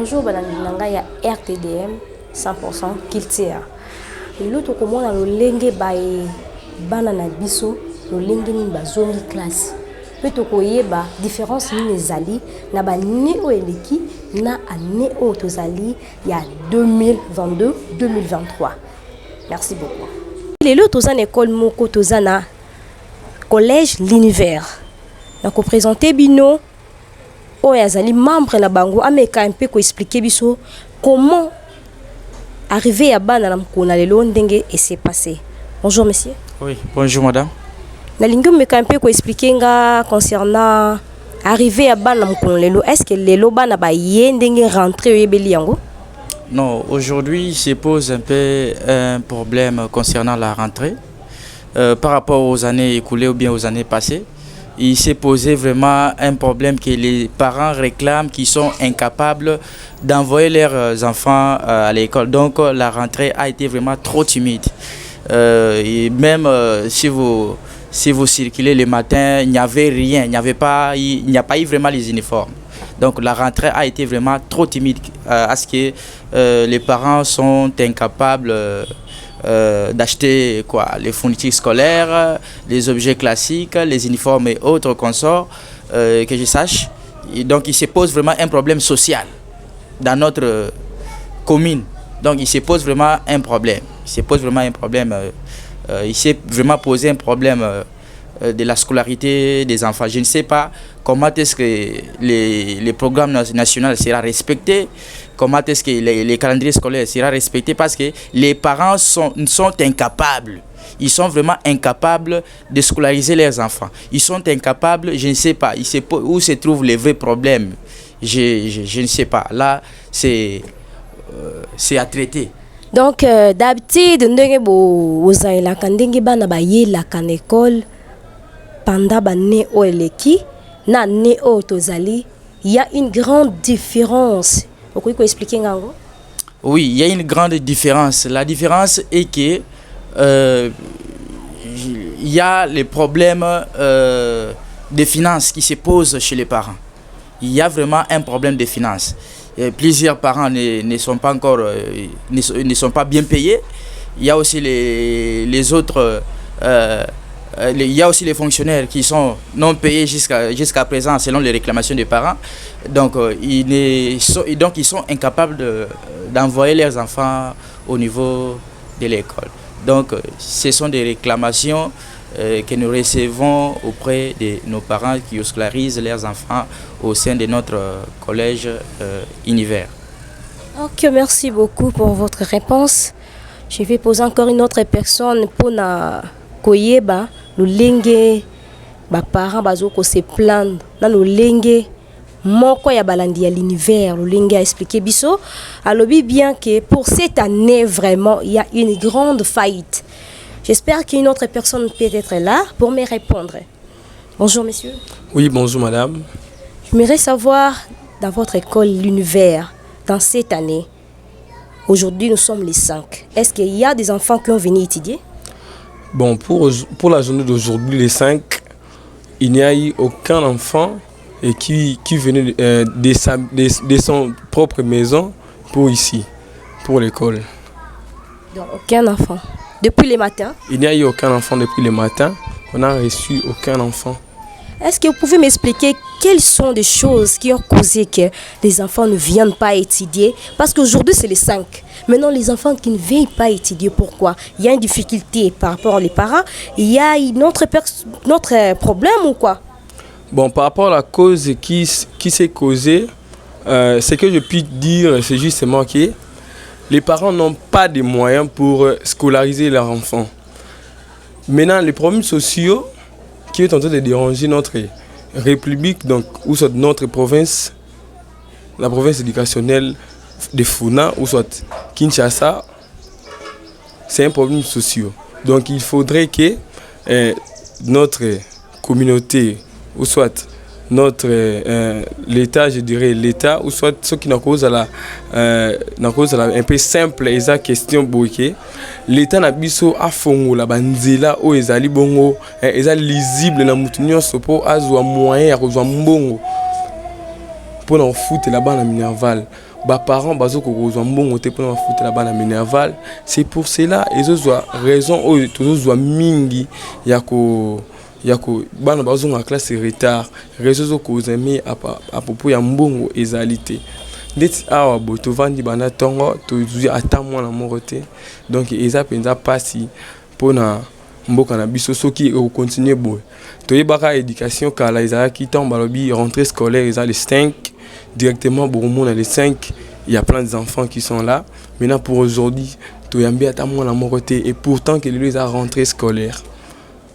Bonjour, Balandinanga, il y a RTDM 100% Kiltia. Et l'autre, comment on a le lengue bae banana biso, le lengue ni bazongi classe. Peut-être qu'il y a une différence ni les alliés, na ba néo eleki, na a néo tozali, il y a 2022-2023. Merci beaucoup. Les lots tozan école moko tozana collège l'univers. Donc présenter bino. Oh, yazali membre na bango ameka un peu ko expliquer biso comment arriver à bana mkona lelo ndenge et s'est passé. Bonjour monsieur. Oui, bonjour madame. Na lingi meka un peu ko expliquer nga concernant arriver à bana mkona lelo. Est-ce que lelo bana ba ye ndenge rentrer yebeli yango? Non, aujourd'hui il se pose un peu un problème concernant la rentrée par rapport aux années écoulées ou bien aux années passées. Il s'est posé vraiment un problème que les parents réclament, qui sont incapables d'envoyer leurs enfants à l'école. Donc la rentrée a été vraiment trop timide. Et même si vous circulez le matin, il n'y avait rien, il n'y a pas eu vraiment les uniformes. Donc la rentrée a été vraiment trop timide à ce que les parents sont incapables d'acheter les fournitures scolaires, les objets classiques, les uniformes et autres consorts, que je sache. Et donc il se pose vraiment un problème social dans notre commune. Donc il se pose vraiment un problème. Il s'est vraiment posé un problème de la scolarité des enfants. Je ne sais pas comment est-ce que les programmes nationaux seront respectés, comment est-ce que les calendriers scolaires seront respectés, parce que les parents sont incapables. Ils sont vraiment incapables de scolariser leurs enfants. Ils sont incapables, je ne sais pas, où se trouvent les vrais problèmes. Je ne sais pas. Là, c'est à traiter. Donc, d'habitude, vous avez la kandenge bana ba ye la kan école pendant ba né o eleki na né o tozali, il y a une grande différence. Vous pouvez expliquer ngango? Oui, il y a une grande différence. La différence est que il y a les problèmes de finances qui se posent chez les parents. Il y a vraiment un problème de finances. Plusieurs parents ne sont pas encore ne sont pas bien payés. Il y a aussi les autres il y a aussi les fonctionnaires qui sont non payés jusqu'à présent selon les réclamations des parents. Donc ils sont incapables d'envoyer leurs enfants au niveau de l'école. Donc ce sont des réclamations que nous recevons auprès de nos parents qui scolarisent leurs enfants au sein de notre collège univers. Ok, merci beaucoup pour votre réponse. Je vais poser encore une autre personne pour na koyeba le lengue ba parents bazo ko se plaindre na le lengue moko ya balandi ya l'univers le lengue a expliqué biso alobi bien que pour cette année vraiment il y a une grande faillite. J'espère qu'une autre personne peut être là pour me répondre. Bonjour monsieur. Oui, bonjour madame. J'aimerais savoir dans votre école l'univers dans cette année. Aujourd'hui nous sommes les 5. Est-ce qu'il y a des enfants qui ont venu étudier? Bon, pour la journée d'aujourd'hui, les 5, il n'y a eu aucun enfant qui venait de son propre maison pour ici, pour l'école. Donc, aucun enfant. Depuis le matin? Il n'y a eu aucun enfant depuis le matin. On n'a reçu aucun enfant. Est-ce que vous pouvez m'expliquer quelles sont les choses qui ont causé que les enfants ne viennent pas étudier? Parce qu'aujourd'hui, c'est les 5. Maintenant, les enfants qui ne viennent pas étudier, pourquoi? Il y a une difficulté par rapport aux parents. Il y a notre problème ou quoi? Bon, par rapport à la cause qui s'est causée, ce que je puis dire, c'est justement que les parents n'ont pas de moyens pour scolariser leurs enfants. Maintenant, les problèmes sociaux qui est en train de déranger notre république, donc, ou soit notre province, la province éducationnelle de Funa, ou soit Kinshasa, c'est un problème social. Donc il faudrait que notre communauté, ou soit notre l'État, je dirais l'État, ou soit ce qui n'a cause à la un peu simple et ça question boké l'État n'a biso a fongo la banzela o ezali bongo ezali lisible na mutunyo sopo azwa moyen ya kozwa mbongo pour na foot là-bas na Minerval parents bazo ko kozwa mbongo te pour foutre la bana minerval. C'est pour cela ils ont raison tous ont mingi yako bana bazo en classe retard réseau ko zemi à propos ya mbongo ezalité. Ndeti awa bo to vandi bana tongo to ata mwana moko te. Donc eza penza pasi pona mboka na biso soki o continuer boy. To yebaka éducation kala ezaki tant balobi rentrée scolaire eza les 5 directement pour monde les 5 il y a plein d'enfants qui sont là. Maintenant pour aujourd'hui to yambi ata mwana moko te et pourtant que les a rentrée scolaire.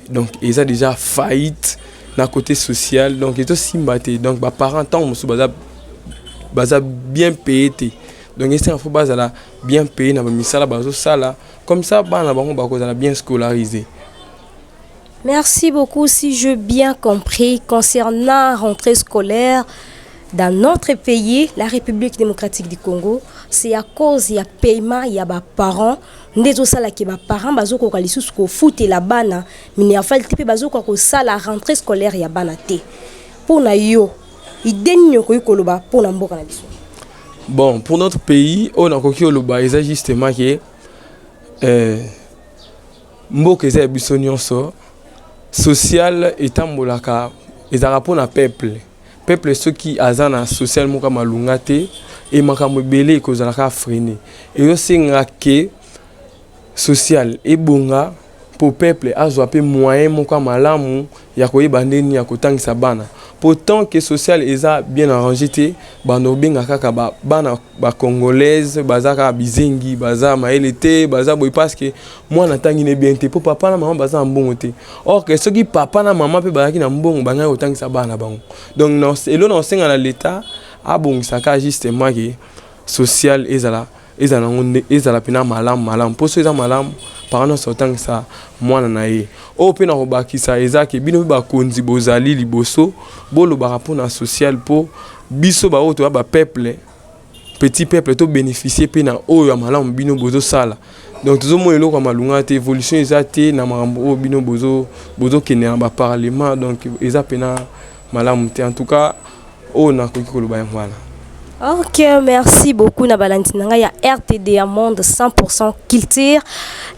Donc ils ont déjà faillite d'un côté social donc ils ont simbaté donc ba parents tant musu baza bien payé. Donc il faut baza bien payé na misala bazo sala comme ça bana bango bakozala bien scolarisé. Merci beaucoup. Si j'ai bien compris, concernant la rentrée scolaire dans notre pays, la République démocratique du Congo, c'est à cause du paiement, il y a des parents, des parents, bazo ko kalisus ko foot la bana, mais il faut type bazo ko ça la rentrée scolaire ya bana té. Pour na yo, idenyo ko yokoloba pour na mboka na biso. Bon, pour notre pays, on a koki oloba eza justement que mboka eza biso nyonso social etambolaka ezaka pona peuple ceux qui azana social moka malunga te et makambo belé kozalaka freiner et yo senga ke social ebonga pour peuple azwa pe moyen moka malamu ya koyeba ndeni ya kotangisa bana pourtant que social eza bien arrangé te bano benga kaka bana ba congolaise bazaka bizengi baza maelete baza boy parce que moi natangi ne bien te pour papa na maman baza mbongo te or que ceux qui papa na maman pe bazaki na mbongo banga otangisa bana bango donc non elo na senga na l'état abongisa ka justement que social ezala pena malam pour ceux malam parano sotang sa mwana na ye o pe na robakisa ezaki bino ba konzi bozali liboso bolo ba rapona social po biso ba oto ba peuple petit peuple to bénéficier pe na o ya malam bino bozo sala donc tozo mo eloko malunga te évolution ezate na marambo o bino bozo kene ba parlement donc eza pena malam te en tout cas o na ko koloba ngwana. Ok, merci beaucoup na Valentina. Il y a RTD Monde 100% culture.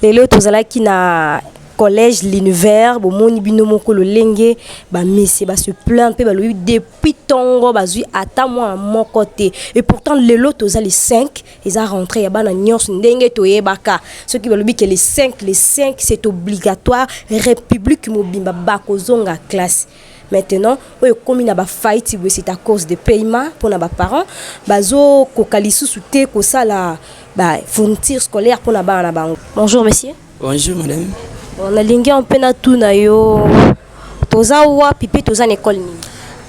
Les lots qui na collège l'univers, bon moni binomo ko le lenge, ba misi ba se plaindre pe ba lui depuis tongo ba zui ata moi à mon côté. Et pourtant les lots les 5, ils a rentré ya bana nyos ndenge to yebaka. Ceux qui ba lui que les 5 c'est obligatoire république mobimba ba kozonga classe. Maintenant, comme il a faillite, c'est à cause des paiements pour nos parents. Bazo kokalisu soute ko sala fourniture scolaire pour na bana bango. Bonjour monsieur. Bonjour madame. On a lingué en pena tout na yo. Toza wa pipi toza école ni.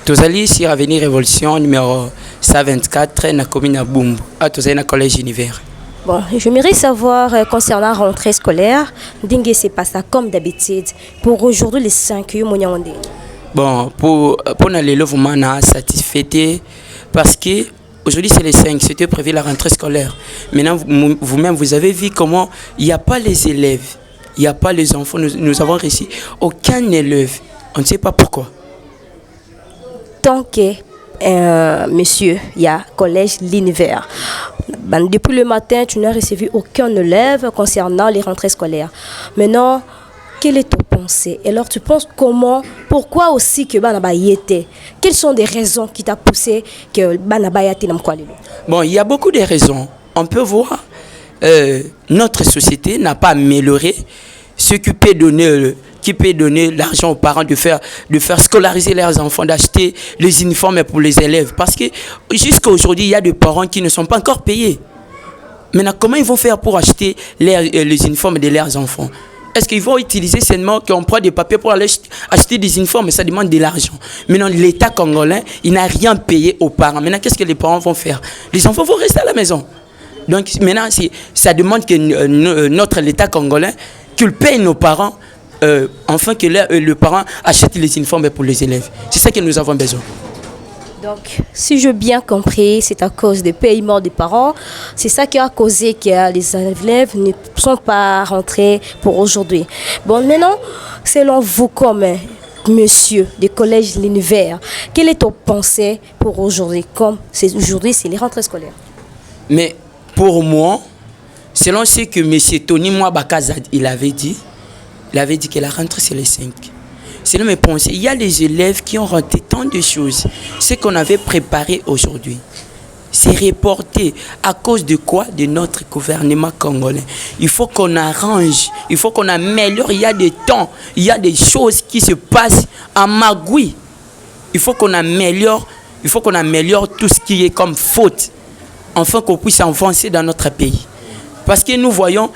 Tozali sur avenue Révolution numéro 124 na commune à Bumbu. À toza na collège univers. Bon, j'aimerais savoir concernant la rentrée scolaire, dingue c'est pas ça comme d'habitude. Pour aujourd'hui les 5 yo monyande. Bon, pour les logements, on a satisfait parce que aujourd'hui c'est les 5, c'était prévu la rentrée scolaire. Maintenant, vous-même, vous avez vu comment il n'y a pas les élèves, il n'y a pas les enfants. Nous avons réussi aucun élève. On ne sait pas pourquoi. Tant que, monsieur, il y a collège l'univers. Depuis le matin, tu n'as reçu aucun élève concernant les rentrées scolaires. Maintenant, quelle est ton pensée? Et alors tu penses comment, pourquoi aussi que Banaba y était? Quelles sont les raisons qui t'ont poussé que Banaba y était dans quoi? Bon, il y a beaucoup de raisons. On peut voir, notre société n'a pas amélioré ce qui peut donner l'argent aux parents de faire scolariser leurs enfants, d'acheter les uniformes pour les élèves. Parce que jusqu'à aujourd'hui, il y a des parents qui ne sont pas encore payés. Maintenant, comment ils vont faire pour acheter les uniformes de leurs enfants? Est-ce qu'ils vont utiliser seulement qu'on prend des papiers pour aller acheter des uniformes? Ça demande de l'argent. Maintenant, l'État congolais, il n'a rien payé aux parents. Maintenant, qu'est-ce que les parents vont faire? Les enfants vont rester à la maison. Donc, maintenant, ça demande que notre l'État congolais, qu'il paye nos parents, afin que le parent achète les uniformes pour les élèves. C'est ça que nous avons besoin. Donc, si j'ai bien compris, c'est à cause des paiements des parents. C'est ça qui a causé que les élèves ne sont pas rentrés pour aujourd'hui. Bon, maintenant, selon vous comme monsieur du collège l'univers, quelle est ton pensée pour aujourd'hui? Comme aujourd'hui, c'est les rentrées scolaires. Mais pour moi, selon ce que M. Tony Mwabakaza il avait dit que la rentrée c'est les 5. Selon mes pensées, il y a des élèves qui ont raté tant de choses. Ce qu'on avait préparé aujourd'hui, c'est reporté à cause de quoi? De notre gouvernement congolais. Il faut qu'on arrange, il faut qu'on améliore. Il y a des temps, il y a des choses qui se passent en magouille. Il faut qu'on améliore tout ce qui est comme faute, afin qu'on puisse avancer dans notre pays. Parce que nous voyons,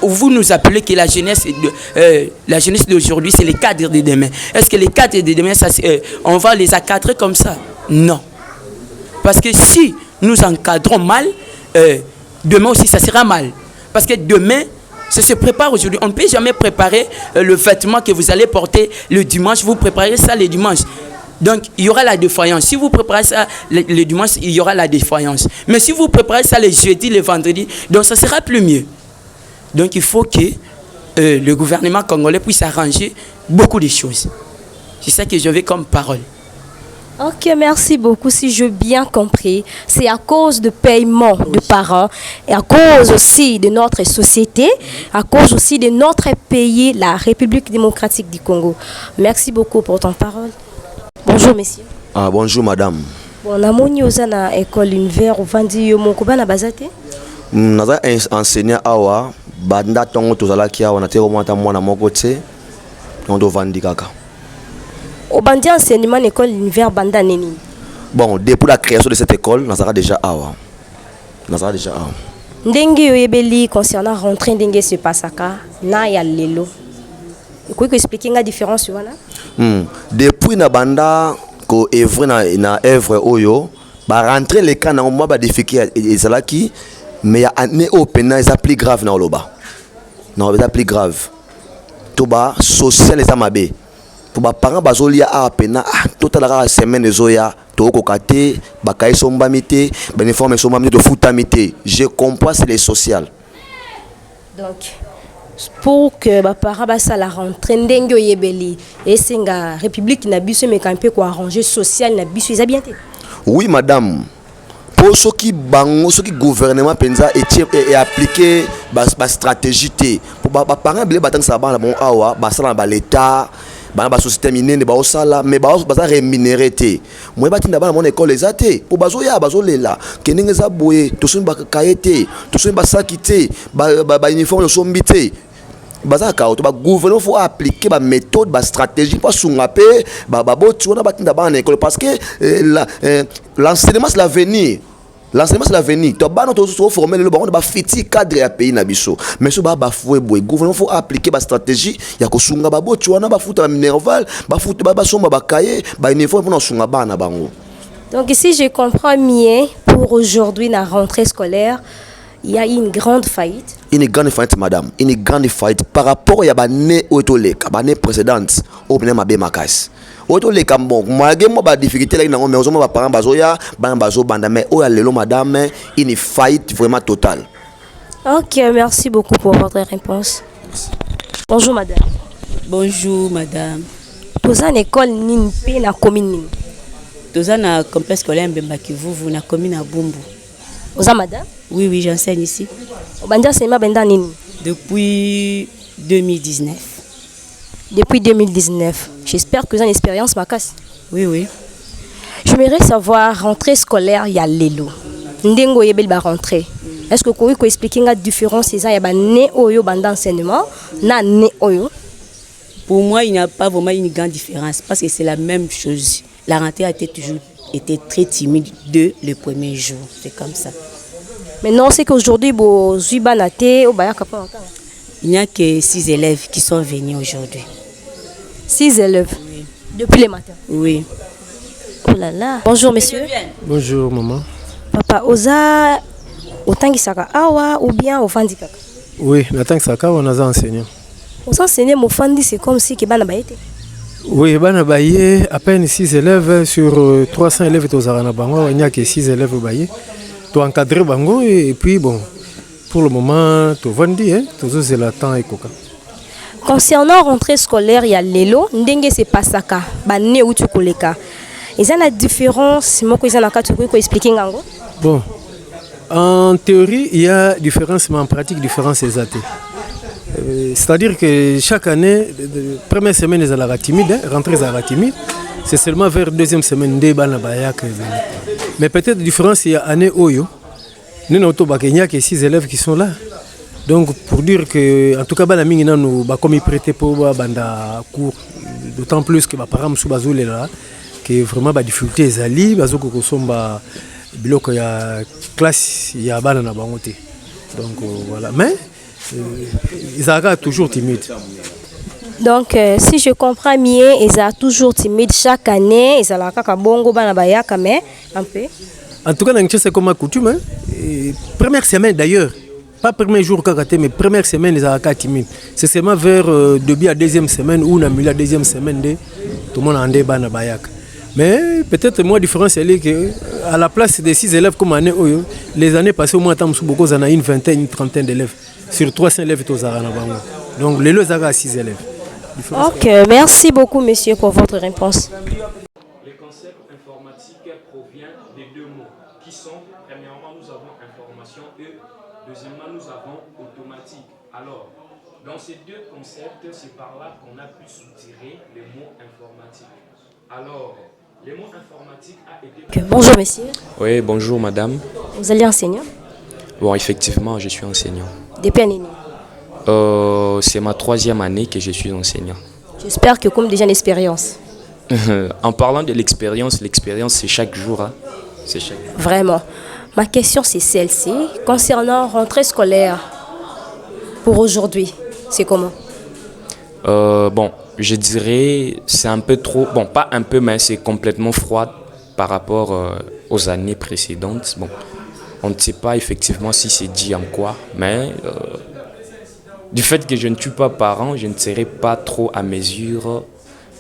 vous nous appelez que la jeunesse d'aujourd'hui, c'est les cadres de demain. Est-ce que les cadres de demain, on va les encadrer comme ça? Non. Parce que si nous encadrons mal, demain aussi, ça sera mal. Parce que demain, ça se prépare aujourd'hui. On ne peut jamais préparer le vêtement que vous allez porter le dimanche. Vous préparez ça le dimanche. Donc, il y aura la défaillance. Si vous préparez ça le dimanche, il y aura la défaillance. Mais si vous préparez ça le jeudi, le vendredi, donc ça sera plus mieux. Donc, il faut que le gouvernement congolais puisse arranger beaucoup de choses. C'est ça que j'avais comme parole. Ok, merci beaucoup. Si j'ai bien compris, c'est à cause de paiement de parents et à cause aussi de notre société, à cause aussi de notre pays, la République démocratique du Congo. Merci beaucoup pour ton parole. Bonjour, messieurs. Ah, bonjour, madame. Bon, namoni ozana école univers ovandi yo moko bana bazate. Naza enseignant awa banda tongo tozalaki awa na te remonta mwana moko te on vandi kaka. Obandi enseignement école univers banda neni. Bon, depuis la création de cette école, naza déjà awa. Ndenge yo yebeli concernant rentrée ndenge se passaka na ya lelo. Vous pouvez expliquer la différence wana? Depuis na banda ko œuvre na œuvre oyo ba rentrer les cas na moi ba difficulté ezalaki mais ya année open na plus grave na oloba. Non, c'est plus grave. To ba social eza mabe. Pour ba parents bazolia a pena total la semaine ezoya to ko kate ba kai somba mité ba uniforme somba mité de foot mité. Je comprends c'est les social. Donc pour que les parents basa la rentrée ndenge yebeli et singa république na biso mais quand peut ko arranger social na biso ça bien. Oui madame. Pour ceux qui gouvernement penza et appliquer ba stratégie té pour ba parents blé batang ça ba bon awa ba sala ba l'état ba société minene ba osala mais ba rémunéré té moi batinda ba mon école les até pour bazo ya bazo lela keninga za boye to sun ba kaete to sun ba sakité ba uniforme sombi té bazaka to ba gouvernement faut appliquer ba méthode ba stratégie pas sungape ba boti on batinda ba en école parce que l'enseignement c'est l'avenir. L'enseignement c'est l'avenir. Tu vas nous former le baron de ba fiti cadre à pays na biso. Mais ce ba foué boy. Gouvernement faut appliquer ba stratégie. Ya ko sunga ba boti on ba futa minerval, ba futa ba somba ba kaye, ba uniforme pour sunga ba na bango. Donc ici je comprends mieux pour aujourd'hui la rentrée scolaire. Il y a une grande faillite. Une grande faillite, madame. Une grande faillite par rapport à la année précédente. Au bien ma bémakas. Autoleka bon, malgré moi difficulté là dans maison mes parents bazoya, bazo banda mais oh lelo madame, une faillite vraiment totale. Ok, merci beaucoup pour votre réponse. Bonjour madame. Bonjour madame. Vous avez une école nimpe na commune. Vous avez un complexe scolaire Mbemba Kivu, vous na commune à Bumbu. Vous avez madame? Oui, j'enseigne ici. Depuis 2019. Depuis 2019. J'espère que vous avez une expérience, Makas. Oui. J'aimerais savoir, rentrée scolaire, il y a l'élo. Ndengo yebel ba rentrée. Est-ce que vous pouvez expliquer la différence il y a né oyo banda enseignement na né oyo? Pour moi, il n'y a pas vraiment une grande différence parce que c'est la même chose. La rentrée a toujours été très timide dès le premier jour. C'est comme ça. Mais non, c'est qu'aujourd'hui, il n'y a que 6 élèves qui sont venus aujourd'hui. 6 élèves? Oui. Depuis le matin? Oui. Oh là là. Bonjour, monsieur. Bonjour, maman. Papa, oza autant saka awa ou bien au fandi kaka? Oui, autant saka on a enseigné. Vous enseignez mon fandi, c'est comme si que bana baïté. Oui, bana baïé, à peine 6 élèves sur 300 élèves tozarana bango, il n'y a que 6 élèves baïé. Tu encadrer bango et puis bon, pour le moment, tu vendis, tout c'est le temps et coca. Concernant rentrée scolaire, il y a l'élo, ndenge c'est pas ça ka, bané ou tu koleka. Et ça la différence, moi que ça n'a pas tout expliquer ngango. Bon, En théorie, il y a différence, mais en pratique, différence exacte. C'est-à-dire que chaque année, première semaine, ils sont timides, rentrée, ils sont timides. C'est seulement vers deuxième semaine, des banabayak. Mais peut-être différence, il y a année Oyo. Nous n'avons que 6 élèves qui sont là. Donc, pour dire que, en tout cas, nous comme ils prêtaient pour banda cours, d'autant plus que les parents sont là, que vraiment, les difficultés sont ali, les blocs, il y a classe, il y a banana bangoté. Donc, voilà. Mais, ils sont toujours timides. Donc, si je comprends bien, ils sont toujours timides chaque année. Ils sont là, bongo, banabayaka, mais un peu. En tout cas, c'est comme ma coutume. Hein. Première semaine d'ailleurs, pas premier jour kakaté, mais première semaine, ils sont timides. C'est seulement vers début à deuxième semaine où on a mis la deuxième semaine, tout le monde a andé banabayaka. Mais peut-être moi, la différence, c'est qu'à la place des 6 élèves comme année, les années passées, au moins, on a une vingtaine, une trentaine d'élèves. Sur 300 élèves, donc les lots à 6 élèves. Ok, merci beaucoup, monsieur, pour votre réponse. Les concepts informatiques proviennent des deux mots qui sont, premièrement, nous avons information et deuxièmement, nous avons automatique. Alors, dans ces deux concepts, c'est par là qu'on a pu soutirer les mots informatiques. Alors, les mots informatiques a été... Okay, bonjour, monsieur. Oui, bonjour, madame. Vous allez enseignant? Bon, effectivement, je suis enseignant. Depuis une année? C'est ma 3e année que je suis enseignant. J'espère que comme déjà une expérience. En parlant de l'expérience c'est chaque jour. Hein. C'est chaque jour. Vraiment. Ma question c'est celle-ci. Concernant rentrée scolaire, pour aujourd'hui, c'est comment? Bon, je dirais c'est un peu trop... Bon, pas un peu, mais c'est complètement froid par rapport aux années précédentes. Bon, on ne sait pas effectivement si c'est dit en quoi, mais... du fait que je ne suis pas parent, je ne serai pas trop à mesure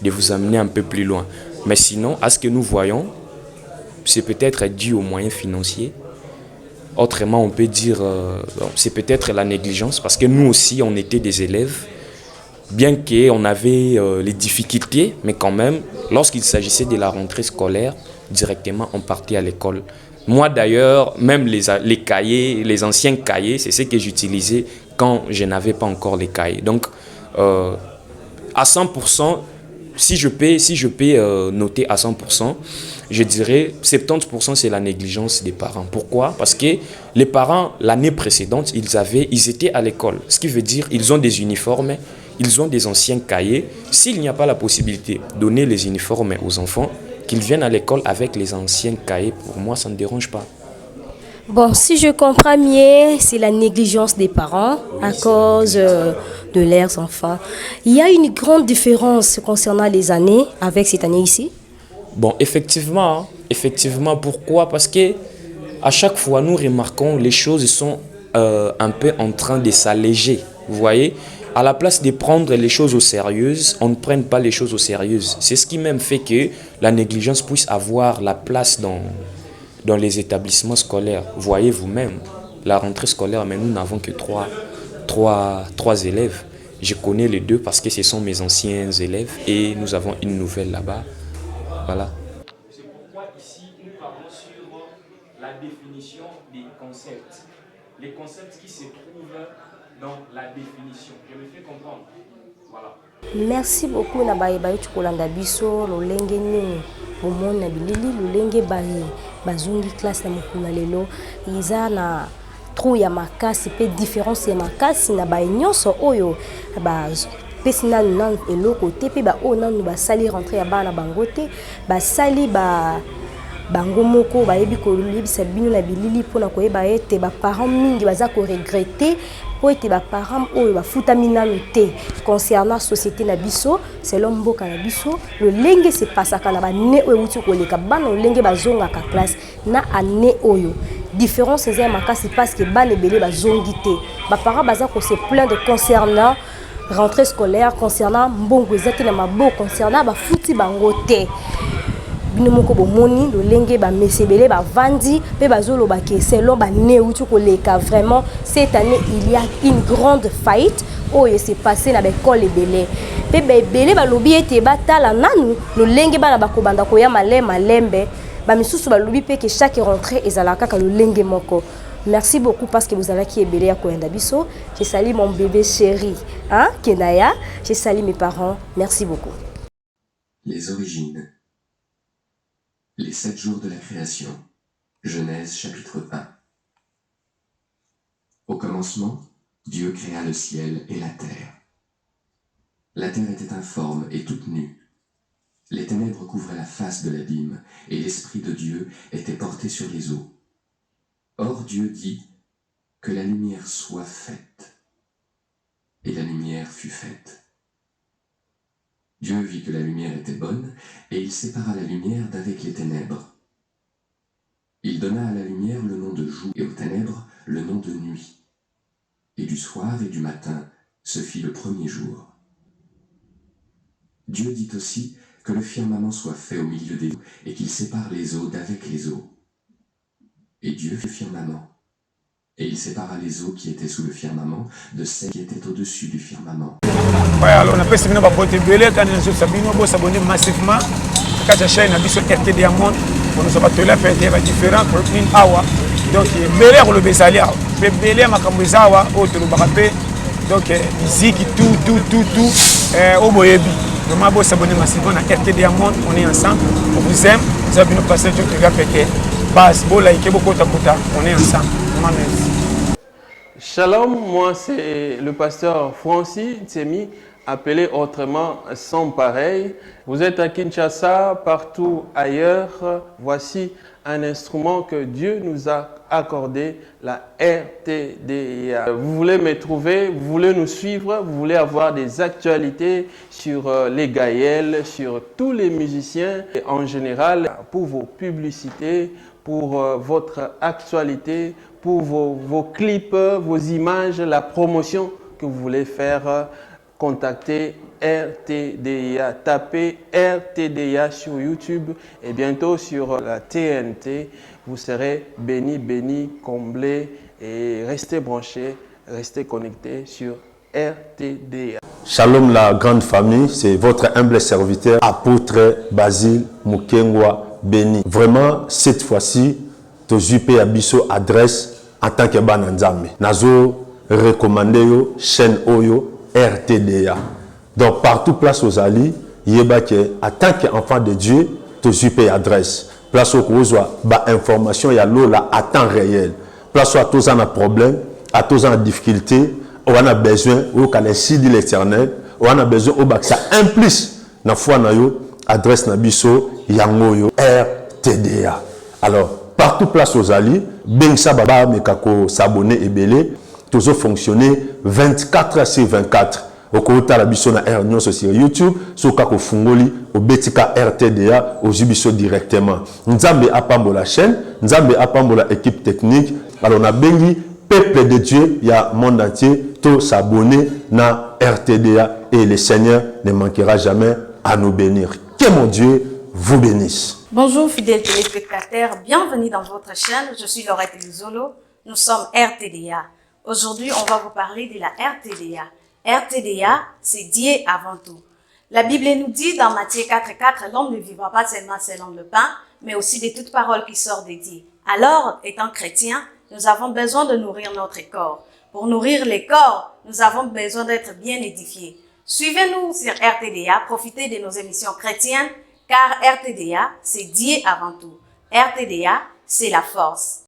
de vous amener un peu plus loin. Mais sinon, à ce que nous voyons, c'est peut-être dû aux moyens financiers. Autrement, on peut dire c'est peut-être la négligence, parce que nous aussi, on était des élèves, bien qu'on avait les difficultés, mais quand même, lorsqu'il s'agissait de la rentrée scolaire, directement, on partait à l'école. Moi d'ailleurs, même les cahiers, les anciens cahiers, c'est ce que j'utilisais quand je n'avais pas encore les cahiers. Donc, à 100%, si je peux noter à 100%, je dirais 70% c'est la négligence des parents. Pourquoi? Parce que les parents, l'année précédente, ils étaient à l'école. Ce qui veut dire ils ont des uniformes, ils ont des anciens cahiers. S'il n'y a pas la possibilité de donner les uniformes aux enfants, qu'ils viennent à l'école avec les anciens cahiers, pour moi, ça ne dérange pas. Bon, si je comprends mieux, c'est la négligence des parents à cause de leurs enfants. Il y a une grande différence concernant les années avec cette année ici? Bon, effectivement, pourquoi? Parce que à chaque fois, nous remarquons les choses sont un peu en train de s'alléger. Vous voyez? À la place de prendre les choses au sérieux, on ne prenne pas les choses au sérieux. C'est ce qui même fait que la négligence puisse avoir la place dans les établissements scolaires. Vous voyez vous-même, la rentrée scolaire, mais nous n'avons que trois élèves. Je connais les deux parce que ce sont mes anciens élèves et nous avons une nouvelle là-bas. Voilà. C'est pourquoi ici, nous parlons sur la définition des concepts. Les concepts qui se trouvent dans la définition. Je me fais comprendre. Voilà. Merci beaucoup na baye baye tukolanda biso lolenge nini bomona bilili lolenge baye bazungi classe na mokuna lelo iza na trou ya makasi pe différence ya makasi na baye nyonso oyo baz pesi nanu nanu eloko te pe ba o nanu basali rentrée ya bana bango te basali bango moko bayebi kolibisa bino na bilili mpona koyeba ete baparents mingi baza koregrete po ete baparents oyo bafutami nanu te concernant société na biso selon mboka na biso lolenge sepasaka na bane oyo euti koleka bana lolenge bazongaka classe na ane oyo différence eza ya makasi parce que bana ebele bazongi te baparents baza kose plaindre concernant rentrée scolaire concernant mbongo eza te na maboko concernant bafuti bango te bino moko bomoni lolenge ba mesebele ba vandi pe bazoloba ke selon ba neuti koleka vraiment cette année il y a une grande faillite oyo s'est passé na l'école ebele pe ebele balobi ete batala nanu lolenge bana bakobanda koya malembe ba misusu balobi pe ke chaque rentrée ezala kaka lolenge moko Merci beaucoup parce que vous avez qui est belé à Koendabiso. J'ai sali mon bébé chéri, hein, Kenaya. J'ai sali mes parents. Merci beaucoup. Les origines. Les 7 jours de la création. Genèse chapitre 1. Au commencement, Dieu créa le ciel et la terre. La terre était informe et toute nue. Les ténèbres couvraient la face de l'abîme, et l'Esprit de Dieu était porté sur les eaux. Or Dieu dit que la lumière soit faite. Et la lumière fut faite. Dieu vit que la lumière était bonne, et il sépara la lumière d'avec les ténèbres. Il donna à la lumière le nom de jour, et aux ténèbres le nom de nuit. Et du soir et du matin se fit le premier jour. Dieu dit aussi que le firmament soit fait au milieu des eaux, et qu'il sépare les eaux d'avec les eaux. Et Dieu fit le firmament. Et il sépara les eaux qui étaient sous le firmament de celles qui étaient au-dessus du firmament. Ouais, alors on a passé une bonne belé quand nous sommes s'abonner massivement. Quand la chaîne a vu sur RT Diamond, on nous a battu là faire des différents pour une hour. Donc belé pour le Besalia, belé ma kambizawa autre bakapé. Donc musique tout au boyebi. Vraiment beau s'abonner massivement à RT Diamond, on est ensemble. On vous aime, vous avez nous passer tout le gars pété. Base beau like beaucoup takuta, on est ensemble. Vraiment merci. Shalom, moi c'est le pasteur Francis Tsemi, appelé autrement Sans Pareil. Vous êtes à Kinshasa, partout ailleurs. Voici un instrument que Dieu nous a accordé, la RTDA. Vous voulez me trouver, vous voulez nous suivre, vous voulez avoir des actualités sur les Gaëls, sur tous les musiciens et en général, pour vos publicités, pour votre actualité, pour vos clips, vos images, la promotion que vous voulez faire, contactez RTDA. Tapez RTDA sur YouTube et bientôt sur la TNT. Vous serez bénis, comblés et restez branchés, restez connectés sur RTDA. Shalom la grande famille, c'est votre humble serviteur, apôtre Basile Mukengwa Béni. Vraiment, cette fois-ci, Tozupe Abiso adresse en tant que Bananzame. Nazo recommandé yo chaîne Oyo RTDA. Donc partout place aux alliés, yeba que en tant qu'enfant de Dieu, Tozupe adresse. Place au Kozwa, ba information ya lola à temps réel. Place à tous en a problème, à tous en difficulté, on a besoin au calendrier de l'Éternel, on a besoin au bac ça implique na foi na yo adresse na biso yango yo RTDA. Alors partout place aux alliés, ben ça baba mekako s'abonner et belé, toujours fonctionner 24 heures sur 24. Au côté la biso na R nyonso sur YouTube, so kako fungoli au betika RTDA au jibiso directement. Nzambe apambola chaîne, Nzambe apambola équipe technique. Alors on a bengi peuple de Dieu, il y a monde entier, tout s'abonner na RTDA et le Seigneur ne manquera jamais à nous bénir. Que mon Dieu vous bénisse. Bonjour fidèles téléspectateurs, bienvenue dans votre chaîne, je suis Laurette Luzolo, nous sommes RTDA. Aujourd'hui, on va vous parler de la RTDA. RTDA, c'est Dieu avant tout. La Bible nous dit dans Matthieu 4,4, l'homme ne vivra pas seulement selon le pain, mais aussi de toute parole qui sort de Dieu. Alors, étant chrétiens, nous avons besoin de nourrir notre corps. Pour nourrir les corps, nous avons besoin d'être bien édifiés. Suivez-nous sur RTDA, profitez de nos émissions chrétiennes, car RTDA, c'est Dieu avant tout. RTDA, c'est la force.